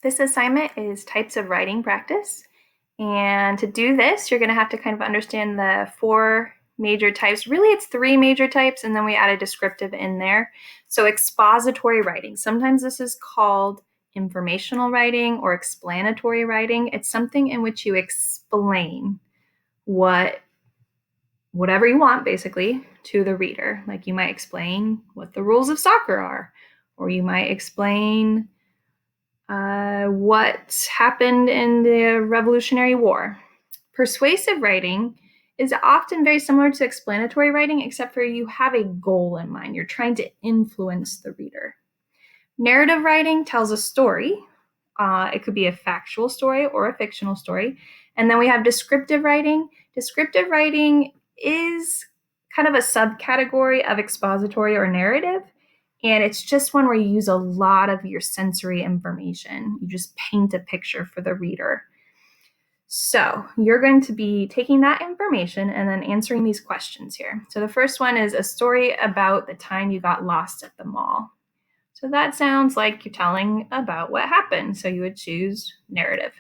This assignment is types of writing practice. And to do this, you're going to have to kind of understand the 4 major types. Really, it's 3 major types, and then we add a descriptive in there. So expository writing. Sometimes this is called informational writing or explanatory writing. It's something in which you explain whatever you want, basically, to the reader. Like you might explain what the rules of soccer are, or you might explain what happened in the Revolutionary War. Persuasive writing is often very similar to explanatory writing, except for you have a goal in mind. You're trying to influence the reader. Narrative writing tells a story. It could be a factual story or a fictional story. And then we have descriptive writing. Descriptive writing is kind of a subcategory of expository or narrative. And it's just one where you use a lot of your sensory information. You just paint a picture for the reader. So you're going to be taking that information and then answering these questions here. So the first one is a story about the time you got lost at the mall. So that sounds like you're telling about what happened. So you would choose narrative.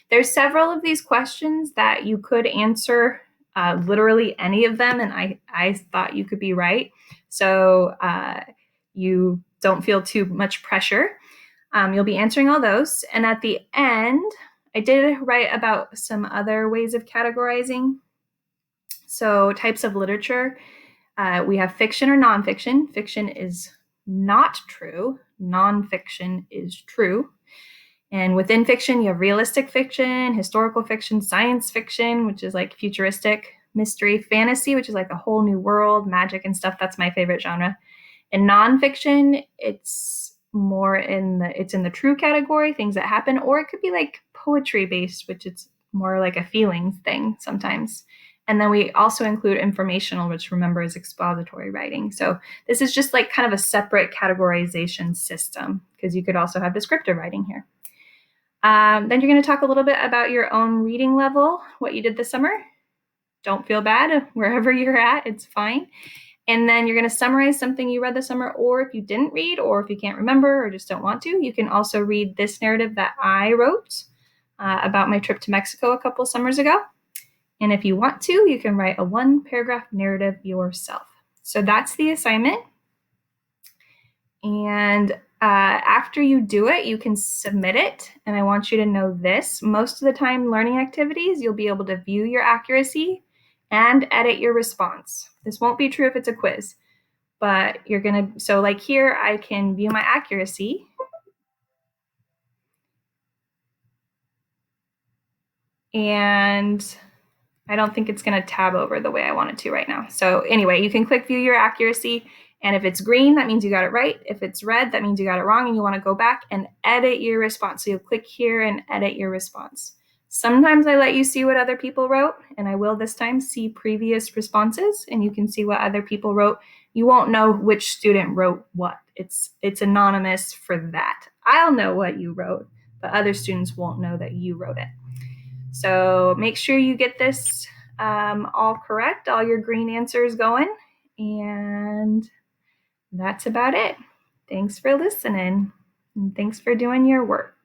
There's several of these questions that you could answer literally any of them, and I thought you could be right. So you don't feel too much pressure. You'll be answering all those. And at the end, I did write about some other ways of categorizing. So types of literature, we have fiction or nonfiction. Fiction is not true. Nonfiction is true. And within fiction, you have realistic fiction, historical fiction, science fiction, which is like futuristic, mystery, fantasy, which is like a whole new world, magic and stuff. That's my favorite genre. And nonfiction, it's more in the true category, things that happen, or it could be like poetry based, which it's more like a feelings thing sometimes. And then we also include informational, which remember is expository writing. So this is just like kind of a separate categorization system, because you could also have descriptive writing here. Then you're going to talk a little bit about your own reading level, what you did this summer. Don't feel bad wherever you're at, it's fine. And then you're going to summarize something you read this summer, or if you didn't read, or if you can't remember or just don't want to, you can also read this narrative that I wrote about my trip to Mexico a couple of summers ago. And if you want to, you can write a 1-paragraph narrative yourself. So that's the assignment. And after you do it, you can submit it. And I want you to know this. Most of the time, learning activities, you'll be able to view your accuracy and edit your response. This won't be true if it's a quiz, but you're going to, so like here, I can view my accuracy. And I don't think it's going to tab over the way I want it to right now. So anyway, you can click view your accuracy. And if it's green, that means you got it right. If it's red, that means you got it wrong and you want to go back and edit your response. So you'll click here and edit your response. Sometimes I let you see what other people wrote, and I will this time see previous responses, and you can see what other people wrote. You won't know which student wrote what. It's anonymous for that. I'll know what you wrote, but other students won't know that you wrote it. So make sure you get this all correct, all your green answers going, and that's about it. Thanks for listening, and thanks for doing your work.